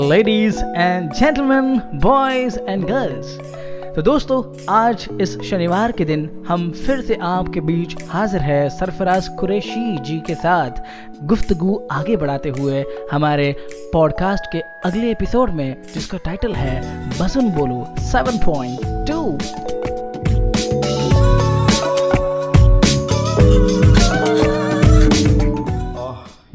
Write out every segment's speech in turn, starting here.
Ladies and gentleman, boys and girls, तो दोस्तों आज इस शनिवार के दिन हम फिर से आपके बीच हाजिर है सरफराज कुरैशी जी के साथ गुफ्तगू आगे बढ़ाते हुए हमारे पॉडकास्ट के अगले एपिसोड में, जिसका टाइटल है बसुन बोलो 7.2।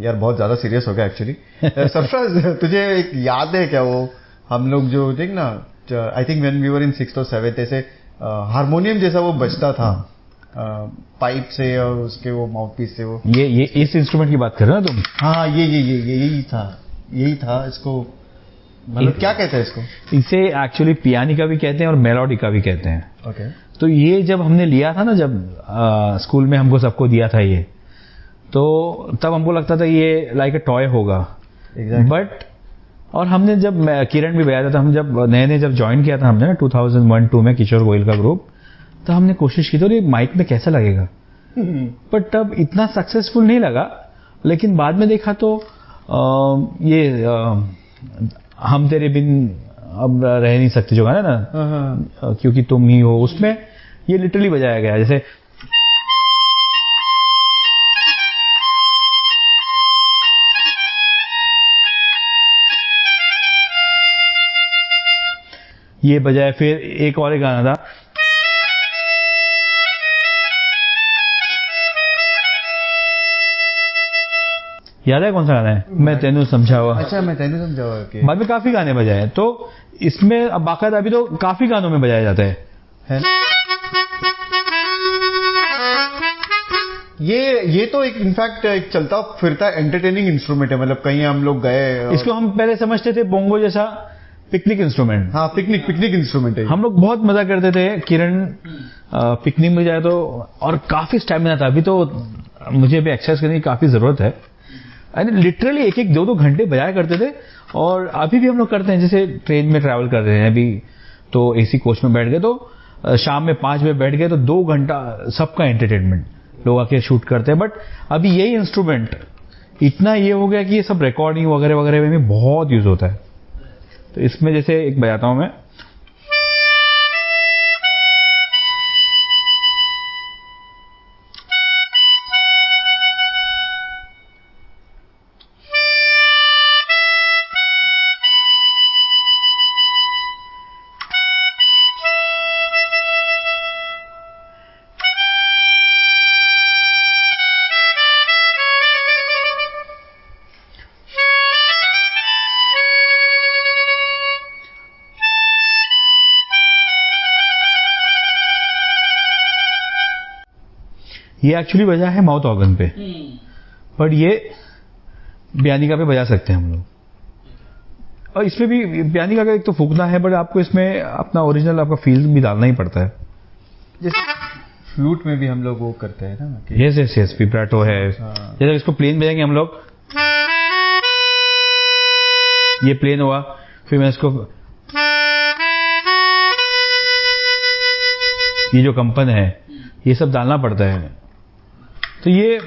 यार बहुत ज्यादा सीरियस हो गया एक्चुअली। सरफराज, तुझे एक याद है क्या, वो हम लोग जो देख ना, I think when we were in 6th और 7th, ऐसे हारमोनियम जैसा वो बजता था पाइप से और उसके वो माउथपीस से। वो ये इस इंस्ट्रूमेंट की बात कर रहे हो तुम? हाँ, ये यही था। इसको मतलब क्या कहते हैं इसको? इसे एक्चुअली पियानिका भी कहते हैं और मेलोडिका भी कहते हैं। ओके। तो ये जब हमने लिया था ना, जब स्कूल में हमको सबको दिया था ये, तो तब हमको लगता था ये लाइक अ टॉय होगा। बट और हमने जब किरण भी बजाया था, हम जब नए जब ज्वाइन किया था हमने ना 2001-2 में किशोर गोयल का ग्रुप, तो हमने कोशिश की तो ये माइक में कैसा लगेगा। बट तब इतना सक्सेसफुल नहीं लगा, लेकिन बाद में देखा तो हम तेरे बिन अब रह नहीं सकते जो गाना ना, क्योंकि तुम ही हो, उसमें ये लिटरली बजाया गया। जैसे ये बजाए, फिर एक और एक गाना था, याद है कौन सा गाना है? मैं तेनू समझावा। अच्छा, मैं तेनू समझावा के बाद में काफी गाने बजाए। तो इसमें अब बाकायदा अभी तो काफी गानों में बजाया जाता है। ये तो एक इनफैक्ट एक चलता फिरता एंटरटेनिंग इंस्ट्रूमेंट है। मतलब कहीं हम लोग गए, इसको हम पहले समझते थे बोंगो जैसा पिकनिक इंस्ट्रूमेंट। हाँ, पिकनिक इंस्ट्रूमेंट है। हम लोग बहुत मजा करते थे। किरण पिकनिक में जाए तो, और काफी स्टैमिना था। अभी तो मुझे भी एक्सरसाइज करने की काफी जरूरत है। लिटरली 1-2 घंटे बजाया करते थे, और अभी भी हम लोग करते हैं। जैसे ट्रेन में ट्रैवल कर रहे हैं अभी, तो एसी कोच में बैठ गए, तो शाम में 5 बजे बैठ गए, तो 2 घंटा सबका एंटरटेनमेंट, लोग आके शूट करते हैं। बट अभी यही इंस्ट्रूमेंट इतना ये हो गया कि ये सब रिकॉर्डिंग वगैरह वगैरह में बहुत यूज होता है। तो इसमें जैसे एक बजाता हूं मैं, ये एक्चुअली बजा है माउथ ऑर्गन पे, बट ये पियानिका पे बजा सकते हैं हम लोग। और इसमें भी पियानिका का एक तो फूकना है, बट आपको इसमें अपना ओरिजिनल आपका फील भी डालना ही पड़ता है। जैसे फ्लूट में भी हम लोग वो करते हैं ना, यस विब्राटो है। जैसे इसको प्लेन बजाएंगे हम लोग, ये प्लेन हुआ, फिर मैं इसको, ये जो कंपन है ये सब डालना पड़ता है। तो ये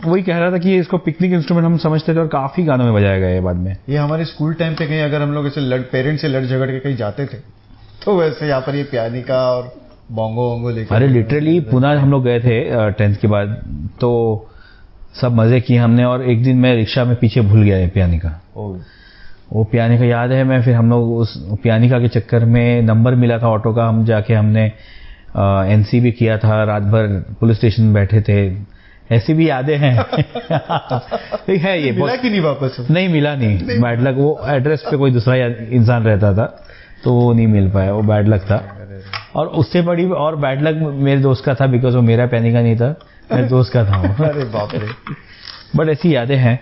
वही कह रहा था कि इसको पिकनिक इंस्ट्रूमेंट हम समझते थे, और काफी गानों में बजाया गया है बाद में। ये हमारे स्कूल टाइम पे कहीं अगर हम लोग ऐसे पेरेंट्स से लड़ झगड़ के कहीं जाते थे, तो वैसे यहाँ पर ये पियानिका और बोंगो लेकर, अरे लिटरली पुणे हम लोग गए थे 10th के बाद, तो सब मजे किए हमने। और एक दिन मैं रिक्शा में पीछे भूल गया है पियानिका। वो पियानिका याद है, मैं फिर हम लोग उस पियानिका के चक्कर में नंबर मिला था ऑटो का, हम जाके हमने एनसी भी किया था, रात भर पुलिस स्टेशन में बैठे थे। ऐसी भी यादें हैं। है ये मिला कि नहीं वापस? नहीं मिला, नहीं बैड लक। वो एड्रेस पे कोई दूसरा इंसान रहता था, तो वो नहीं मिल पाया, वो बैड लक था। और उससे बड़ी और बैड लक मेरे दोस्त का था, बिकॉज वो मेरा पियानिका नहीं था, मेरे दोस्त का था। अरे बाप रे। बट ऐसी यादें हैं।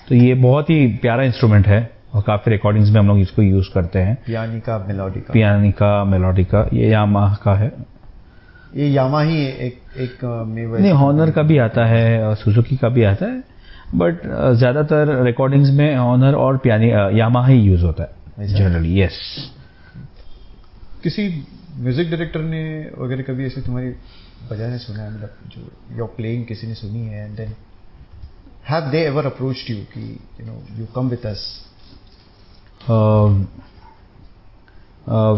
तो ये बहुत ही प्यारा इंस्ट्रूमेंट है, और काफी रिकॉर्डिंग्स में हम लोग इसको यूज करते हैं। पियानिका मेलोडिका ये यामाहा का है। ये यामाही एक नहीं, हॉनर का भी आता है और सुजुकी का भी आता है, बट ज्यादातर रिकॉर्डिंग्स में हॉनर और यामाहा ही यूज होता है जनरली। यस। किसी म्यूजिक डायरेक्टर ने वगैरह कभी ऐसे तुम्हारी बजाने सुना है, मतलब जो योर प्लेइंग किसी ने सुनी है, and then have they ever approached you कि you come with us?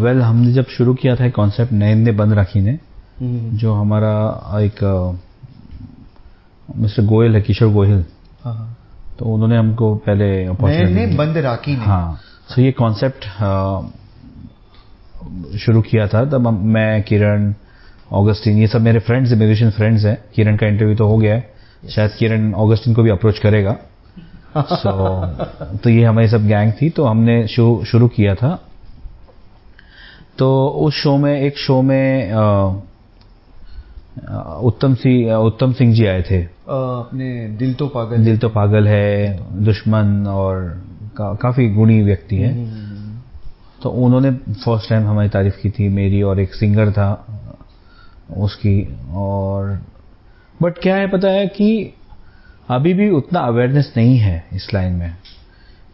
Well हमने जब शुरू किया था कॉन्सेप्ट नयन ने बंद राखी ने, जो हमारा एक मिस्टर गोयल है, किशोर गोयल, तो उन्होंने हमको पहले नयन ने बंद राखी ने, हाँ, तो ये कॉन्सेप्ट शुरू किया था। तब मैं, किरण, ऑगस्टिन, ये सब मेरे फ्रेंड्स, म्यूजिशियन फ्रेंड्स हैं। किरण का इंटरव्यू तो हो गया है, शायद किरण ऑगस्टिन को भी अप्रोच करेगा। तो ये हमारी सब गैंग थी, तो हमने शुरू किया था। तो उस शो में, एक शो में उत्तम सिंह जी आए थे, अपने दिल तो पागल है, दुश्मन, और काफी गुणी व्यक्ति है। तो उन्होंने फर्स्ट टाइम हमारी तारीफ की थी, मेरी और एक सिंगर था उसकी। और बट क्या है, पता है कि अभी भी उतना अवेयरनेस नहीं है इस लाइन में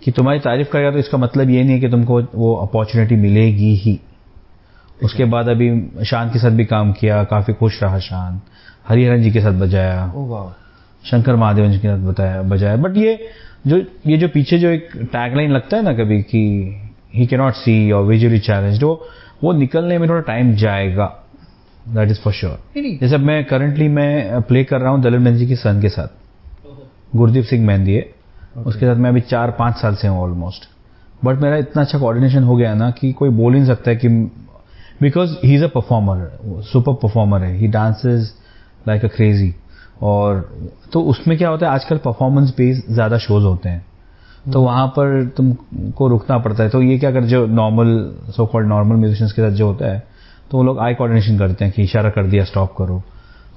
कि तुम्हारी तारीफ करेगा तो इसका मतलब ये नहीं है कि तुमको वो अपॉर्चुनिटी मिलेगी ही। उसके बाद अभी शान के साथ भी काम किया, काफी खुश रहा शान। हरिहरन जी के साथ बजाया, शंकर महादेवन जी के साथ बजाया। बट ये जो पीछे जो एक टैगलाइन लगता है ना कभी कि ही कैन नॉट सी और विजुअली चैलेंज्ड, वो निकलने में थोड़ा टाइम जाएगा, दैट इज फॉर श्योर। जैसे मैं करंटली मैं प्ले कर रहा हूँ दलित मेहंदी की सन के साथ, गुरदीप सिंह मेहंदी है, उसके साथ मैं अभी 4-5 साल से हूँ ऑलमोस्ट। बट मेरा इतना अच्छा कोऑर्डिनेशन हो गया ना कि कोई बोल ही नहीं सकता है कि, because he is a performer, super performer है, ही डांसेस लाइक अ क्रेजी। और तो उसमें क्या होता है, आजकल परफॉर्मेंस बेस्ड ज्यादा शोज होते हैं, तो वहां पर तुमको रुकना पड़ता है। तो ये क्या कर, जो normal so called normal musicians के साथ जो होता है, तो वो लोग आई कोऑर्डिनेशन करते हैं कि इशारा कर दिया स्टॉप करो।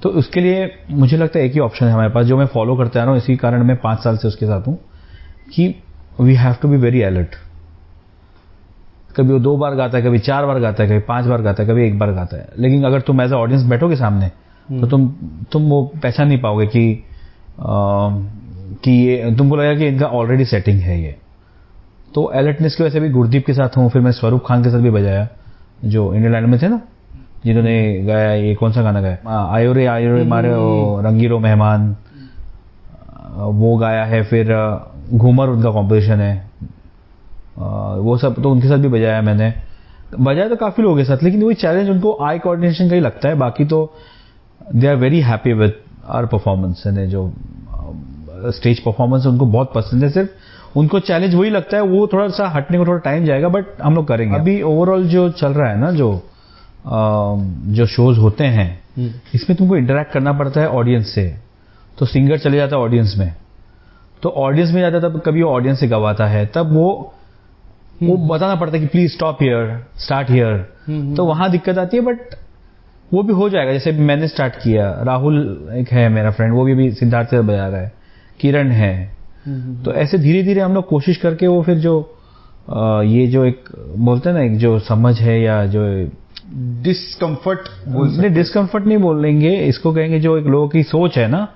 तो उसके लिए मुझे लगता है एक ही ऑप्शन है हमारे पास, जो मैं फॉलो करते आ रहा हूँ, इसी कारण मैं 5 साल से उसके साथ हूँ, कि we have to be very alert. कभी वो 2 बार गाता है, कभी 4 बार गाता है, कभी 5 बार गाता है, कभी 1 बार गाता है। लेकिन अगर तुम एज अ ऑडियंस बैठोगे सामने, तो तुम वो पहचान नहीं पाओगे कि ये, तुमको लगेगा कि इनका ऑलरेडी सेटिंग है ये। तो अलर्टनेस की वजह से भी गुरदीप के साथ हूँ, फिर मैं स्वरूप खान के साथ भी बजाया, जो इंडियन आइडल में थे ना, जिन्होंने गाया, ये कौन सा गाना गाया, आयो रे मारे रंगीरो मेहमान, वो गाया है। फिर घूमर उनका कॉम्पोजिशन है, वो सब तो उनके साथ भी बजाया मैंने। बजाया तो काफी लोगों के साथ, लेकिन वही चैलेंज उनको आई कोऑर्डिनेशन का ही लगता है। बाकी तो they are very happy with our performance, जो स्टेज परफॉर्मेंस उनको बहुत पसंद है। सिर्फ उनको चैलेंज वही लगता है, वो थोड़ा सा हटने को थोड़ा टाइम जाएगा, बट हम लोग करेंगे। अभी ओवरऑल जो चल रहा है ना, जो शोज होते हैं, इसमें तुमको इंटरैक्ट करना पड़ता है ऑडियंस से। तो सिंगर चले जाता है ऑडियंस में, तो ऑडियंस में जाता है, तब कभी वो ऑडियंस से गवाता है, तब वो बताना पड़ता है कि please stop here, start here. तो वहां दिक्कत आती है, बट वो भी हो जाएगा। जैसे मैंने स्टार्ट किया, राहुल एक है मेरा फ्रेंड, वो भी अभी सिद्धार्थ से बजा रहा है, किरण है। तो ऐसे धीरे धीरे हम लोग कोशिश करके वो फिर जो ये जो एक बोलते हैं ना, एक जो समझ है या जो डिस्कम्फर्ट, डिस्कम्फर्ट नहीं बोलेंगे इसको, कहेंगे जो एक लोगों की सोच है ना,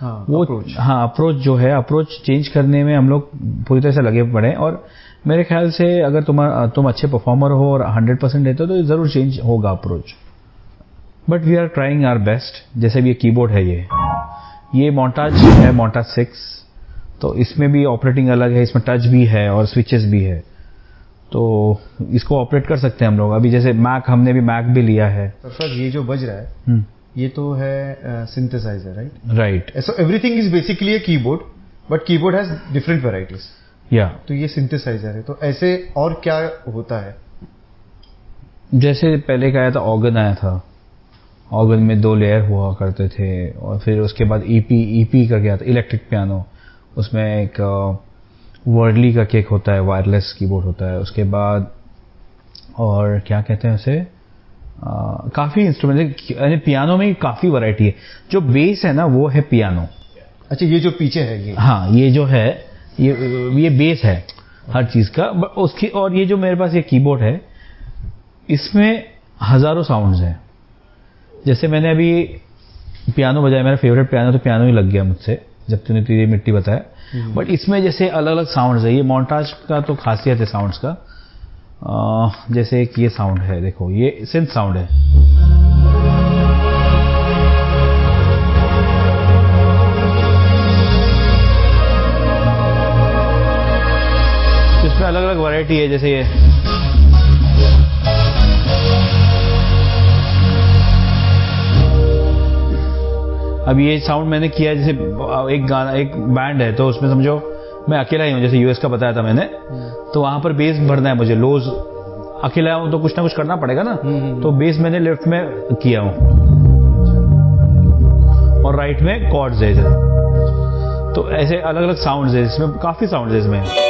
वो अप्रोच जो है, अप्रोच चेंज करने में हम लोग पूरी तरह से लगे पड़े। और मेरे ख्याल से अगर तुम अच्छे परफॉर्मर हो और 100% देते हो तो जरूर चेंज होगा approach. But we are trying our best. जैसे भी ये कीबोर्ड है, ये मोंटाज है, मोंटाज 6, तो इसमें भी ऑपरेटिंग अलग है, इसमें टच भी है और स्विचेस भी है, तो इसको ऑपरेट कर सकते हैं हम लोग। अभी जैसे मैक, हमने भी मैक भी लिया है। सर ये जो बज रहा है, ये तो है synthesiser, right? So everything is basically a keyboard, but keyboard has different varieties. या तो ये सिंथेसाइजर है, तो ऐसे और क्या होता है? जैसे पहले का आया था, ऑर्गन आया था, ऑर्गन में 2 लेयर हुआ करते थे, और फिर उसके बाद ईपी करके आता, इलेक्ट्रिक पियानो, उसमें एक वर्डली का केक होता है, वायरलेस कीबोर्ड होता है। उसके बाद और क्या कहते हैं उसे, काफी इंस्ट्रूमेंट, पियानो में काफी वैरायटी है। जो बेस है ना, वो है पियानो। अच्छा, ये जो पीछे है ये, हाँ, ये जो है ये बेस है हर चीज का। उसकी, और ये जो मेरे पास ये कीबोर्ड है, इसमें हजारों साउंड्स हैं। जैसे मैंने अभी पियानो बजाया, मेरा फेवरेट पियानो, तो पियानो ही लग गया मुझसे जब तूने तुझे मिट्टी बताया। बट इसमें जैसे अलग अलग साउंड्स है। ये मोंटाज का तो खासियत है साउंड्स का। जैसे एक ये साउंड है, देखो, ये सिंथ साउंड है। अलग वैरायटी है, जैसे ये अब ये साउंड मैंने किया, जैसे एक गाना, एक बैंड है तो उसमें समझो मैं अकेला ही हूँ, जैसे यूएस का बताया था मैंने, तो वहां पर बेस भरना है मुझे, लोज अकेला हूँ तो कुछ ना कुछ करना पड़ेगा ना, तो बेस मैंने लेफ्ट में किया हूँ और राइट में कॉर्ड्स है, तो ऐसे अलग अलग साउंड्स है इसमें, काफी साउंड्स है इसमें।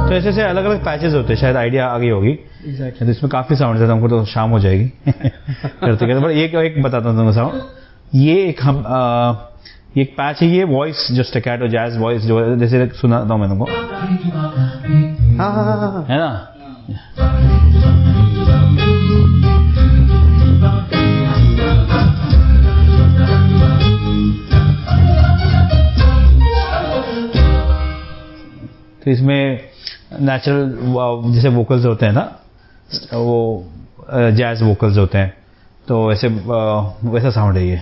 तो ऐसे अलग अलग पैचेस होते हैं, शायद आइडिया आ गई होगी। एग्जैक्टली। तो इसमें काफी साउंड है, हमको तो शाम हो जाएगी करते करते। बट एक बताता हूँ तुमको साउंड, ये एक हम ये एक पैच है, ये वॉइस जो स्टैकेटो जैज वॉइस जो जैसे सुनाता हूँ मैं तुमको, है ना। तो इसमें नेचुरल जैसे वोकल्स होते हैं ना, वो जैज वोकल्स होते हैं, तो ऐसे वैसा साउंड है ये।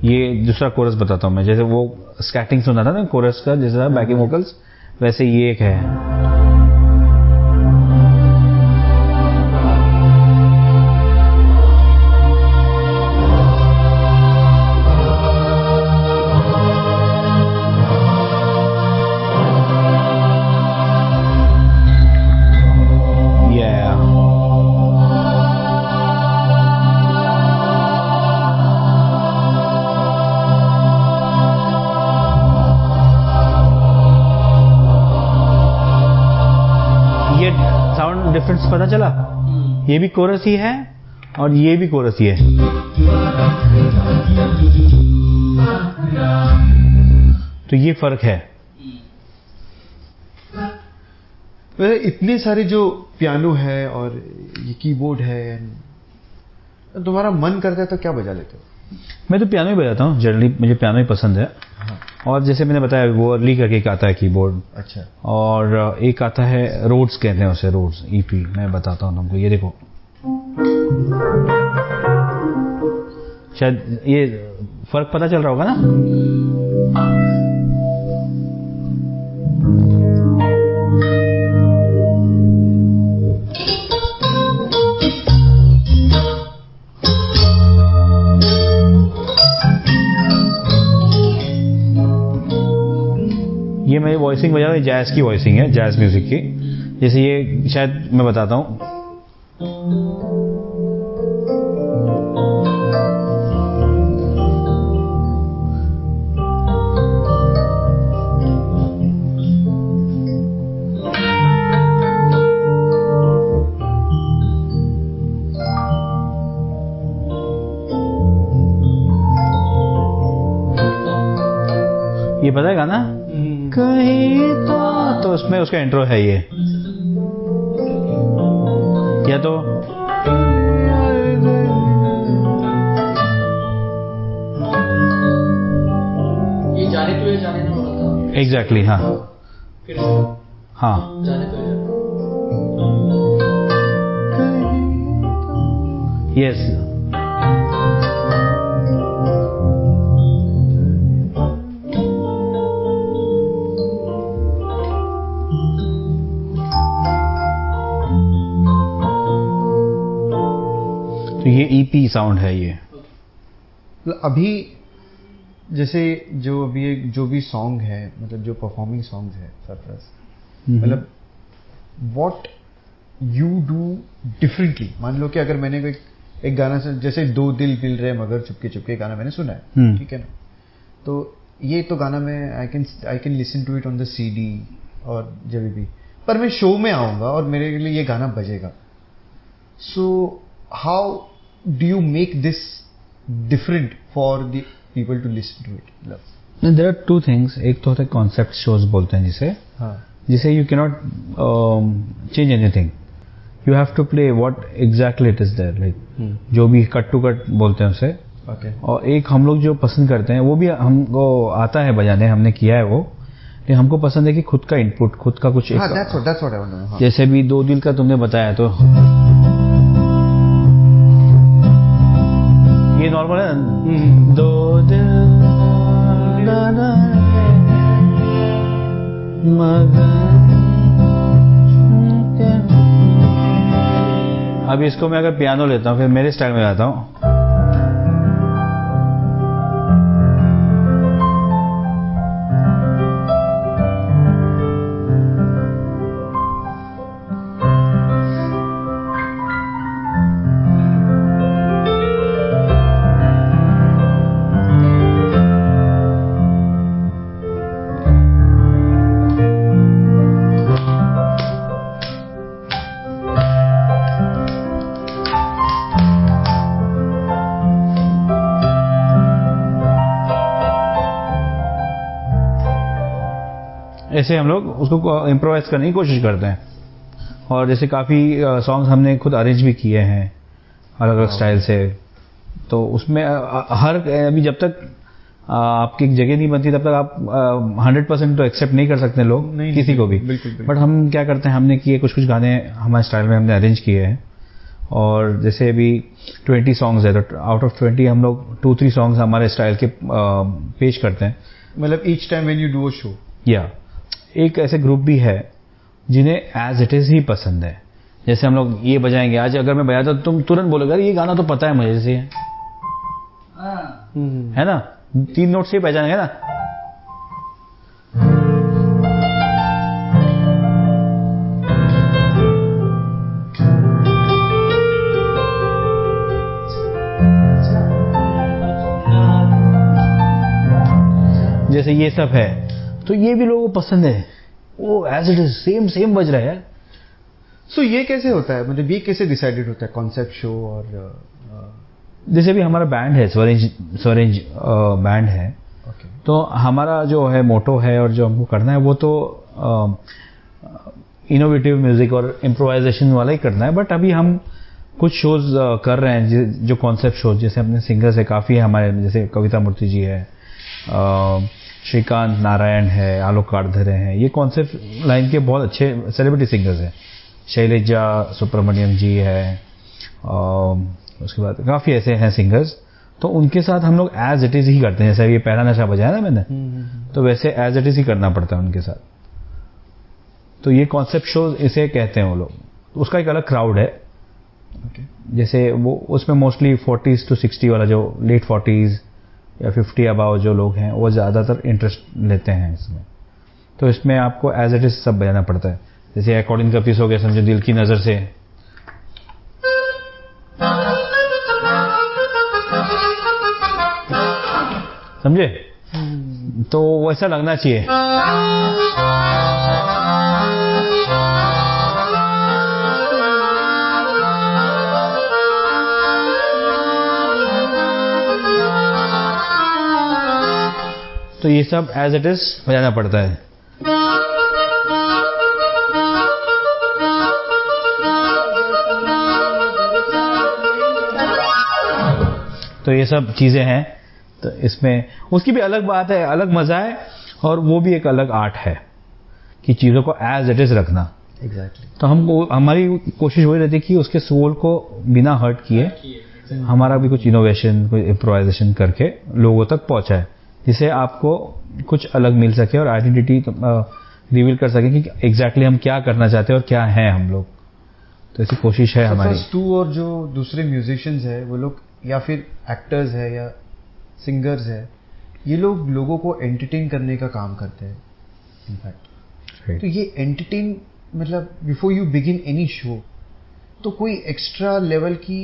ये दूसरा कोरस बताता हूँ मैं, जैसे वो स्कैटिंग सुना था ना कोरस का, जैसे बैकिंग वोकल्स, वैसे ये एक है। डिफरेंस पता चला, ये भी कोरस ही है और ये भी कोरस ही है। तो ये फर्क है। वैसे इतने सारे जो पियानो है और ये कीबोर्ड है, तुम्हारा मन करता है तो क्या बजा लेते हो? मैं तो पियानो ही बजाता हूँ जनरली, मुझे पियानो ही पसंद है। हाँ। और जैसे मैंने बताया वो अर्ली करके एक आता है कीबोर्ड। अच्छा। और एक आता है रोड्स, कहते हैं उसे, रोड्स ईपी। मैं बताता हूँ तुमको, ये देखो, शायद ये फर्क पता चल रहा होगा ना। ये मैं वॉइसिंग बजा रहा हूँ, जैज की वॉइसिंग है, जैज म्यूजिक की। जैसे ये शायद मैं बताता हूँ, ये पता है गाना कहीं तो उसमें उसका इंट्रो है ये, या तो ये जाने तो ये जाने ना बोला था। एग्जैक्टली, हाँ फिर से हाँ। जाने तो ये यस, तो ये ईपी साउंड है ये। अभी जैसे जो भी सॉन्ग है, मतलब जो परफॉर्मिंग सॉन्ग्स है सरफराज, मतलब व्हाट यू डू डिफरेंटली। मान लो कि अगर मैंने कोई एक गाना से, जैसे दो दिल मिल रहे मगर चुपके चुपके गाना मैंने सुना है, ठीक है ना, तो ये तो गाना मैं I can listen to it on the CD और जब भी, पर मैं शो में आऊंगा और मेरे लिए ये गाना बजेगा। So how do you make this different for the people to listen to it? There are two things. एक तो होता है कॉन्सेप्ट शोज बोलते हैं जिसे, हाँ, जिसे you can not change anything, you have to play what exactly it is there, like जो भी कट टू कट बोलते हैं उसे। ओके। और एक हम लोग जो पसंद करते हैं वो भी हमको आता है बजाने, हमने किया है वो, लेकिन हमको पसंद है कि खुद का इनपुट, खुद का कुछ हाँ, that's what I want to know, हाँ। जैसे भी दो दिल का तुमने बताया, तो ये नॉर्मल है ना, दो दिल अब इसको मैं अगर पियानो लेता हूँ, फिर मेरे स्टाइल में गाता हूँ। ऐसे हम लोग उसको इम्प्रोवाइज करने की कोशिश करते हैं। और जैसे काफ़ी सॉन्ग्स हमने खुद अरेंज भी किए हैं अलग अलग स्टाइल से, तो उसमें हर अभी जब तक आपकी एक जगह नहीं बनती तब तक आप 100% तो एक्सेप्ट नहीं कर सकते लोग, नहीं, किसी को भी। बिल्कुल। बट हम क्या करते हैं, हमने किए कुछ गाने हमारे स्टाइल में हमने अरेंज किए हैं। और जैसे अभी 20 सॉन्ग्स है, तो आउट ऑफ 20 हम लोग 2-3 सॉन्ग्स हमारे स्टाइल के पेश करते हैं। मतलब each time when you do a show, या एक ऐसे ग्रुप भी है जिन्हें एज इट इज ही पसंद है। जैसे हम लोग ये बजाएंगे आज, अगर मैं बजाता तो तुम तुरंत बोलोगे ये गाना तो पता है मुझे, जैसे है ना, 3 नोट से पहचानेंगे ना। जैसे ये सब है, तो ये भी लोगों को पसंद है, वो एज इट इज सेम बज रहा है। सो ये कैसे होता है, मतलब ये कैसे डिसाइडेड होता है कॉन्सेप्ट शो? और जैसे भी हमारा बैंड है, स्वरेंज बैंड है, तो हमारा जो है मोटो है और जो हमको करना है वो तो इनोवेटिव म्यूजिक और इम्प्रोवाइजेशन वाला ही करना है, बट अभी हम कुछ शोज कर रहे हैं जो कॉन्सेप्ट शोज, जैसे अपने सिंगर्स है काफ़ी है हमारे, जैसे कविता मूर्ति जी है, श्रीकांत नारायण है, आलोक कारधरे हैं, ये कॉन्सेप्ट लाइन के बहुत अच्छे सेलिब्रिटी सिंगर्स हैं। शैलजा सुब्रमण्यम जी है, उसके बाद काफ़ी ऐसे हैं सिंगर्स, तो उनके साथ हम लोग एज इट इज़ ही करते हैं। जैसे ये पहला नशा बजाया ना मैंने, तो वैसे एज इट इज़ ही करना पड़ता है उनके साथ। तो ये कॉन्सेप्ट शोज इसे कहते हैं वो लोग, उसका एक अलग क्राउड है। जैसे वो उसमें मोस्टली 40s to 60 वाला, जो लेट 40s या 50 अबाव जो लोग हैं वो ज़्यादातर इंटरेस्ट लेते हैं इसमें। तो इसमें आपको एज इट इज़ सब बजाना पड़ता है। जैसे अकॉर्डिंग का पीस हो गया, समझो दिल की नज़र से, समझे, तो वैसा लगना चाहिए। तो ये सब एज इट इज बजाना पड़ता है। तो ये सब चीजें हैं, तो इसमें उसकी भी अलग बात है, अलग मजा है, और वो भी एक अलग आर्ट है कि चीजों को एज इट इज रखना। एग्जैक्टली। तो हमको, हमारी कोशिश वही रहती है कि उसके सोल को बिना हर्ट किए हमारा भी कुछ इनोवेशन, कुछ इम्प्रोवाइजेशन करके लोगों तक पहुंचाए, जिससे आपको कुछ अलग मिल सके और आइडेंटिटी रिवील कर सके कि एग्जैक्टली हम क्या करना चाहते हैं और क्या हैं हम लोग। तो ऐसी कोशिश है हमारी। तू और जो दूसरे म्यूजिशियंस है वो लोग, या फिर एक्टर्स है या सिंगर्स है, ये लोग लोगों को एंटरटेन करने का काम करते हैं इनफैक्ट। तो ये एंटरटेन मतलब before you begin any show, तो कोई एक्स्ट्रा लेवल की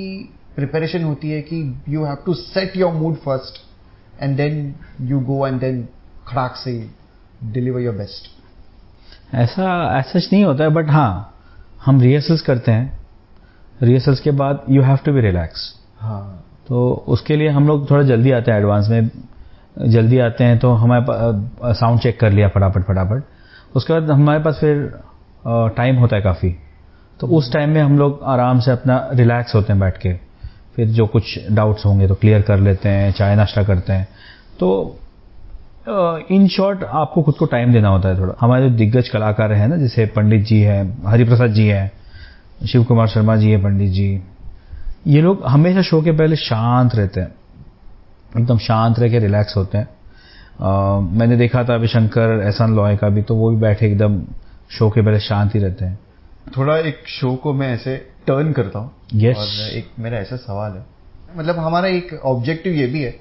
प्रिपरेशन होती है कि you have to set your mood first and then you go and then खड़ाक से deliver your best? ऐसा सच नहीं होता है, बट हाँ हम रिहर्सल्स करते हैं। रिहर्सल्स के बाद you have to be relax. हाँ, तो उसके लिए हम लोग थोड़ा जल्दी आते हैं, एडवांस में जल्दी आते हैं, तो हमारे साउंड चेक कर लिया फटाफट। उसके बाद हमारे पास फिर टाइम होता है काफ़ी, तो उस टाइम में हम लोग आराम से अपना रिलैक्स होते हैं बैठ के। फिर जो कुछ डाउट्स होंगे तो क्लियर कर लेते हैं, चाय नाश्ता करते हैं। तो इन शॉर्ट आपको खुद को टाइम देना होता है थोड़ा। हमारे जो दिग्गज कलाकार हैं ना, जैसे पंडित जी हैं, हरिप्रसाद जी हैं, शिव कुमार शर्मा जी हैं, पंडित जी, ये लोग हमेशा शो के पहले शांत रहते हैं, एकदम शांत रह के रिलैक्स होते हैं। मैंने देखा था अभी शंकर एहसान लॉय का भी, तो वो भी बैठे एकदम शो के पहले शांत ही रहते हैं। थोड़ा एक शो को मैं ऐसे टर्न करता हूँ। Yes. और एक मेरा ऐसा सवाल है, मतलब हमारा एक ऑब्जेक्टिव ये भी है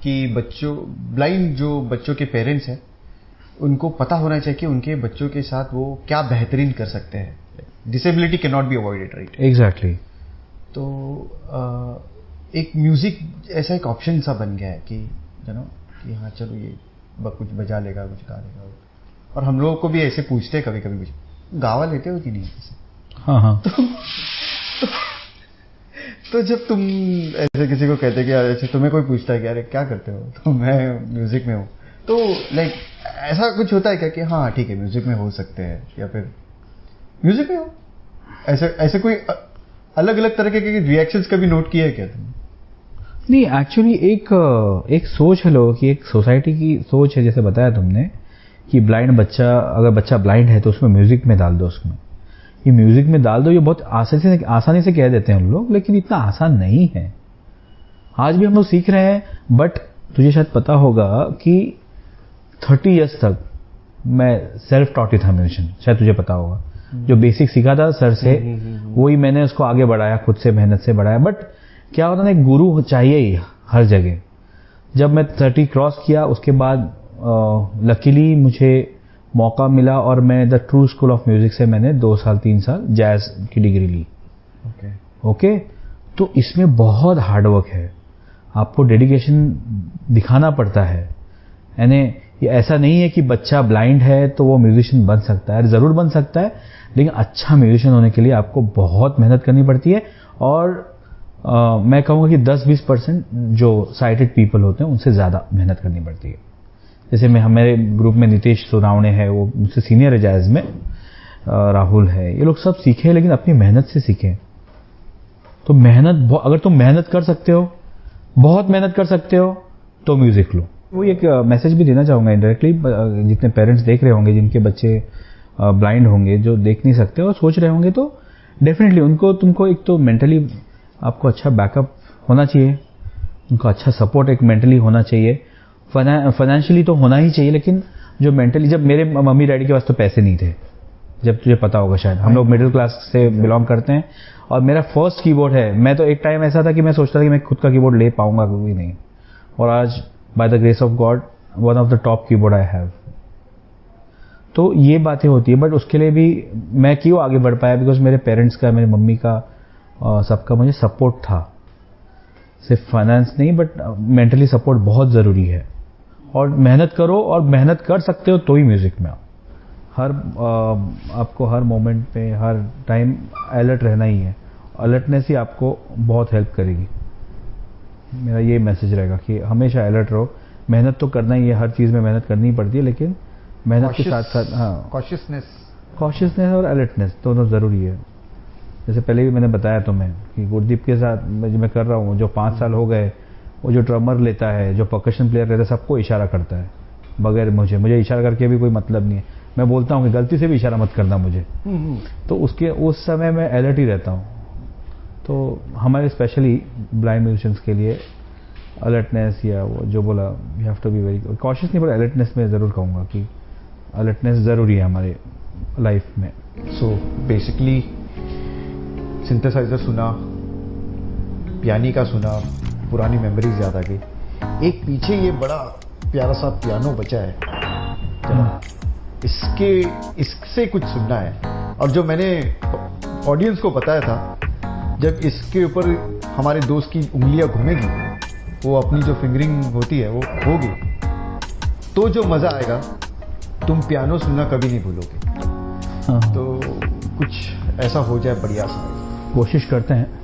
कि बच्चों, ब्लाइंड जो बच्चों के पेरेंट्स हैं, उनको पता होना चाहिए कि उनके बच्चों के साथ वो क्या बेहतरीन कर सकते हैं। Disability can not be avoided, right? Exactly. तो एक म्यूजिक ऐसा एक ऑप्शन सा बन गया है कि कि हाँ चलो ये कुछ बजा लेगा, कुछ गा लेगा। और हम लोगों को भी ऐसे पूछते हैं कभी कभी, गावा लेते हो कि नहीं? हाँ। तो जब तुम ऐसे किसी को कहते कि ऐसे तुम्हें कोई पूछता है कि अरे क्या करते हो, तो मैं म्यूजिक में हूँ, तो लाइक ऐसा कुछ होता है क्या कि हाँ ठीक है म्यूजिक में हो सकते हैं, या फिर म्यूजिक में हो? ऐसे कोई अलग अलग तरह के रिएक्शंस कभी नोट किए है क्या तुमने? नहीं, एक्चुअली एक सोच है लोगों की, एक सोसाइटी की सोच है, जैसे बताया तुमने कि ब्लाइंड बच्चा, अगर बच्चा ब्लाइंड है तो उसमें म्यूजिक में डाल दो, उसमें ये म्यूजिक में डाल दो। ये बहुत आसानी से कह देते हैं हम लोग, लेकिन इतना आसान नहीं है। आज भी हम लोग सीख रहे हैं, बट तुझे शायद पता होगा कि 30 इयर्स तक मैं सेल्फ टॉट ही था म्यूजिशियन, शायद तुझे पता होगा। जो बेसिक सीखा था सर से, वही मैंने उसको आगे बढ़ाया, खुद से मेहनत से बढ़ाया। बट क्या होता ना, एक गुरु चाहिए ही हर जगह। जब मैं 30 क्रॉस किया, उसके बाद लकीली मुझे मौका मिला और मैं the true school of music से मैंने 2 साल 3 साल जैज की डिग्री ली। ओके। तो इसमें बहुत हार्डवर्क है, आपको डेडिकेशन दिखाना पड़ता है। यानी ये ऐसा नहीं है कि बच्चा ब्लाइंड है तो वो म्यूजिशियन बन सकता है, जरूर बन सकता है, लेकिन अच्छा म्यूजिशियन होने के लिए आपको बहुत मेहनत करनी पड़ती है। और मैं कहूँगा कि 10-20% जो साइटेड पीपल होते हैं उनसे ज़्यादा मेहनत करनी पड़ती है। जैसे हमारे ग्रुप में नितेश सोनावणे है, वो मुझसे सीनियर है जैज में, राहुल है, ये लोग सब सीखे लेकिन अपनी मेहनत से सीखे। तो मेहनत, अगर तुम मेहनत कर सकते हो, बहुत मेहनत कर सकते हो, तो म्यूजिक लो। वो एक मैसेज भी देना चाहूंगा इनडायरेक्टली, जितने पेरेंट्स देख रहे होंगे जिनके बच्चे ब्लाइंड होंगे, जो देख नहीं सकते और सोच रहे होंगे, तो डेफिनेटली तुमको एक तो मेंटली आपको अच्छा बैकअप होना चाहिए, उनका अच्छा सपोर्ट एक मेंटली होना चाहिए, फाइनेंशियली तो होना ही चाहिए, लेकिन जो मेंटली, जब मेरे मम्मी डैडी के पास तो पैसे नहीं थे, जब तुझे पता होगा शायद, हम लोग मिडिल क्लास से बिलोंग करते हैं, और मेरा फर्स्ट कीबोर्ड है। मैं तो एक टाइम ऐसा था कि मैं सोचता था कि मैं खुद का कीबोर्ड ले पाऊंगा कभी नहीं, और आज by the grace of God one of the top keyboard I have. तो ये बातें होती है, बट उसके लिए भी मैं क्यों आगे बढ़ पाया, बिकॉज मेरे पेरेंट्स का, मेरी मम्मी का, सबका मुझे सपोर्ट था। सिर्फ फाइनेंस नहीं, बट मेंटली सपोर्ट बहुत ज़रूरी है। और मेहनत करो, और मेहनत कर सकते हो तो ही म्यूजिक में आओ। आपको हर मोमेंट पे, हर टाइम अलर्ट रहना ही है। अलर्टनेस ही आपको बहुत हेल्प करेगी। मेरा ये मैसेज रहेगा कि हमेशा अलर्ट रहो। मेहनत तो करना ही है, हर चीज़ में मेहनत करनी पड़ती है, लेकिन मेहनत के साथ साथ कॉशियसनेस और अलर्टनेस दोनों ज़रूरी है। जैसे पहले भी मैंने बताया तुम्हें कि गुरदीप के साथ मैं कर रहा हूँ, जो 5 साल हो गए, वो जो ड्रमर लेता है, जो परकशन प्लेयर रहता है, सबको इशारा करता है बगैर मुझे इशारा करके भी कोई मतलब नहीं है। मैं बोलता हूँ कि गलती से भी इशारा मत करना मुझे, तो उस समय मैं अलर्ट ही रहता हूँ। तो हमारे स्पेशली ब्लाइंड म्यूजिशियंस के लिए अलर्टनेस, या वो जो बोला, you have to be very cautious, नहीं, पर अलर्टनेस में ज़रूर कहूँगा कि अलर्टनेस ज़रूरी है हमारे लाइफ में। सो बेसिकली सिंथेसाइजर सुना, पियानी का सुना, पुरानी मेमोरीज याद आ गई। एक पीछे ये बड़ा प्यारा सा पियानो बचा है, इससे कुछ सुनना है। और जो मैंने ऑडियंस को बताया था, जब इसके ऊपर हमारे दोस्त की उंगलियां घूमेगी, वो अपनी जो फिंगरिंग होती है वो होगी, तो जो मजा आएगा, तुम पियानो सुनना कभी नहीं भूलोगे। तो कुछ ऐसा हो जाए बढ़िया सा, कोशिश करते हैं।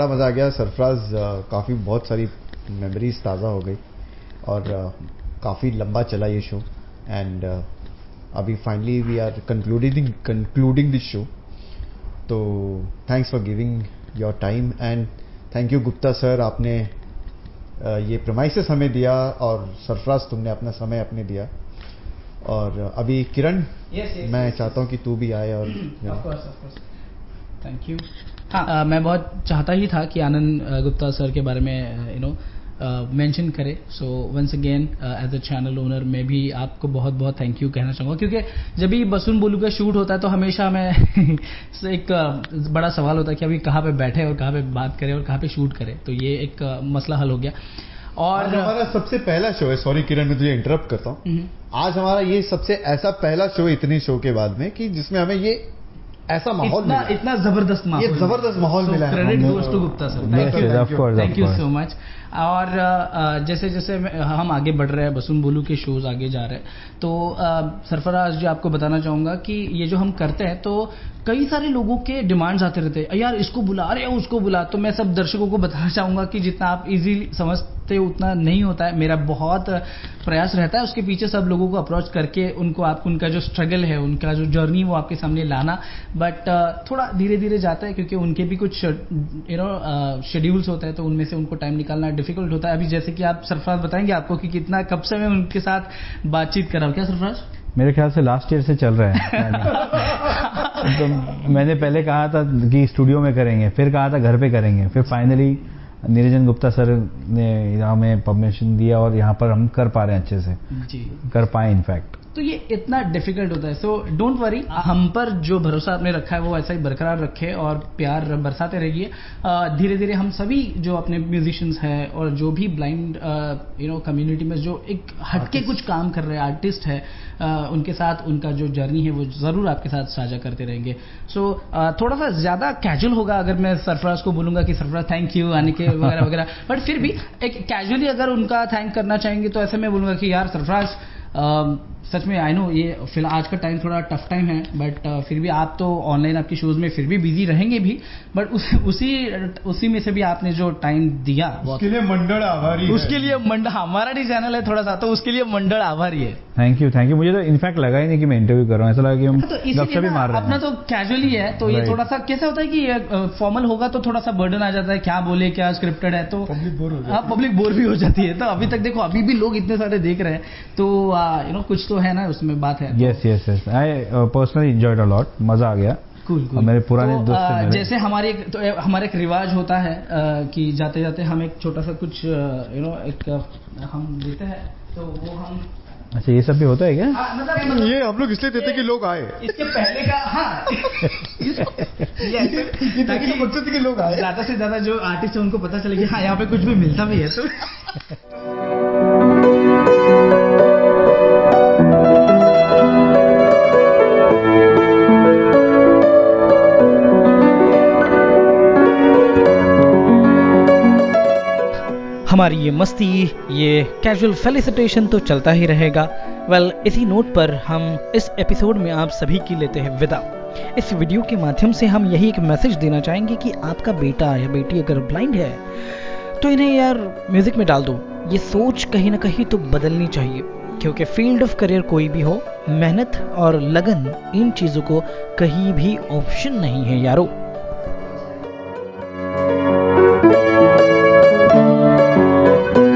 बड़ा मज़ा आ गया सरफराज, काफ़ी बहुत सारी मेमोरीज ताज़ा हो गई और काफ़ी लंबा चला ये शो एंड अभी finally we are concluding this show. तो thanks for giving your time and thank you Gupta sir, आपने ये प्रेमाइसेस हमें दिया और सरफराज तुमने अपना समय अपने दिया. और अभी किरण, मैं चाहता हूँ कि तू भी आए और थैंक यू. हाँ, मैं बहुत चाहता ही था कि आनंद गुप्ता सर के बारे में मेंशन करे. So once again as a channel owner मैं भी आपको बहुत बहुत थैंक यू कहना चाहूँगा, क्योंकि जब भी बसुन बोलू का शूट होता है तो हमेशा मैं एक बड़ा सवाल होता है कि अभी कहाँ पे बैठे और कहाँ पे बात करें और कहाँ पे शूट करें. तो ये एक मसला हल हो गया. और हमारा सबसे पहला शो है, सॉरी किरण मैं तुझे इंटरप्ट करता हूँ, आज हमारा ये सबसे ऐसा पहला शो इतनी शो के बाद में कि जिसमें हमें ये ऐसा माहौल मिला, इतना जबरदस्त माहौल, ये जबरदस्त माहौल मिला है. Credit goes to Gupta sir, thank you so much. और जैसे जैसे हम आगे बढ़ रहे हैं, बसुन बोलू के शोज आगे जा रहे हैं, तो सरफराज जी आपको बताना चाहूंगा कि ये जो हम करते हैं तो कई सारे लोगों के डिमांड्स आते रहते हैं, यार इसको बुला रहे हो उसको बुला. तो मैं सब दर्शकों को बताना चाहूंगा कि जितना आप इजीली समझते उतना नहीं होता है. मेरा बहुत प्रयास रहता है उसके पीछे सब लोगों को अप्रोच करके उनका जो स्ट्रगल है, उनका जो जर्नी वो आपके सामने लाना. बट थोड़ा धीरे धीरे जाता है क्योंकि उनके भी कुछ शेड्यूल्स होते हैं, तो उनमें से उनको टाइम निकालना डिफिकल्ट होता है. अभी जैसे कि आप सरफराज बताएंगे आपको कि कितना कब से मैं उनके साथ बातचीत कर रहा हूँ. क्या सरफराज? मेरे ख्याल से लास्ट ईयर से चल रहा है. तो मैंने पहले कहा था कि स्टूडियो में करेंगे, फिर कहा था घर पे करेंगे, फिर फाइनली निरंजन गुप्ता सर ने हमें परमिशन दिया और यहाँ पर हम कर पा रहे हैं, अच्छे से जी कर पाए इनफैक्ट. तो ये इतना डिफिकल्ट होता है. सो डोंट वरी, हम पर जो भरोसा आपने रखा है वो ऐसा ही बरकरार रखे और प्यार बरसाते रहिए. धीरे धीरे हम सभी जो अपने म्यूजिशियंस हैं और जो भी ब्लाइंड कम्युनिटी में जो एक हटके कुछ काम कर रहे हैं आर्टिस्ट है, उनके साथ उनका जो जर्नी है वो जरूर आपके साथ साझा करते रहेंगे. सो थोड़ा सा ज्यादा कैजुअल होगा अगर मैं सरफराज को बोलूंगा कि सरफराज थैंक यू आने के वगैरह वगैरह, बट फिर भी एक कैजुअली अगर उनका थैंक करना चाहेंगे तो ऐसे मैं बोलूंगा कि यार सरफराज सच में आई नो ये फिलहाल आज का टाइम थोड़ा टफ टाइम है, बट फिर भी आप तो ऑनलाइन आपकी शोज में फिर भी बिजी रहेंगे भी, बट उसी में से भी आपने जो टाइम दिया उसके लिए मंडल आभारी. उसके लिए मंडल, हमारा भी चैनल है थोड़ा सा, तो उसके लिए मंडल आभारी है. Thank you. मुझे तो इनफैक्ट लगा ही नहीं कि मैं इंटरव्यू कर रहा हूँ, ऐसा लगा कि हम गपशप भी मार रहे हैं. अपना तो कैजुअली है, तो ये थोड़ा सा कैसे होता है कि फॉर्मल होगा तो थोड़ा सा बर्डन आ जाता है, क्या बोले क्या स्क्रिप्टेड है, तो पब्लिक बोर भी हो जाती है. तो अभी तक देखो अभी भी लोग इतने सारे देख रहे हैं, तो कुछ तो है ना उसमें बात है. Yes I personally enjoyed a lot, मजा आ गया. Cool. मेरे पुराने दोस्त से जैसे हमारा एक रिवाज होता है कि जाते जाते हम एक छोटा सा कुछ एक हम देते हैं, तो वो हम. अच्छा ये सब भी होता है क्या? मतलब ये हम लोग इसलिए देते कि लोग आए. इसके पहले का हाँ ताकि मकसद कि लोग आए, ज्यादा से ज्यादा जो आर्टिस्ट है उनको पता चले कि हाँ यहाँ पे कुछ भी मिलता भी है. तो हमारी ये मस्ती, ये कैजुअल फेलिसिटेशन तो चलता ही रहेगा. वेल, इसी नोट पर हम इस एपिसोड में आप सभी की लेते हैं विदा. इस वीडियो के माध्यम से हम यही एक मैसेज देना चाहेंगे कि आपका बेटा या बेटी अगर ब्लाइंड है तो इन्हें यार म्यूजिक में डाल दो. ये सोच कहीं ना कहीं तो बदलनी चाहिए, क्योंकि फील्ड ऑफ करियर कोई भी हो, मेहनत और लगन इन चीज़ों को कहीं भी ऑप्शन नहीं है यारो.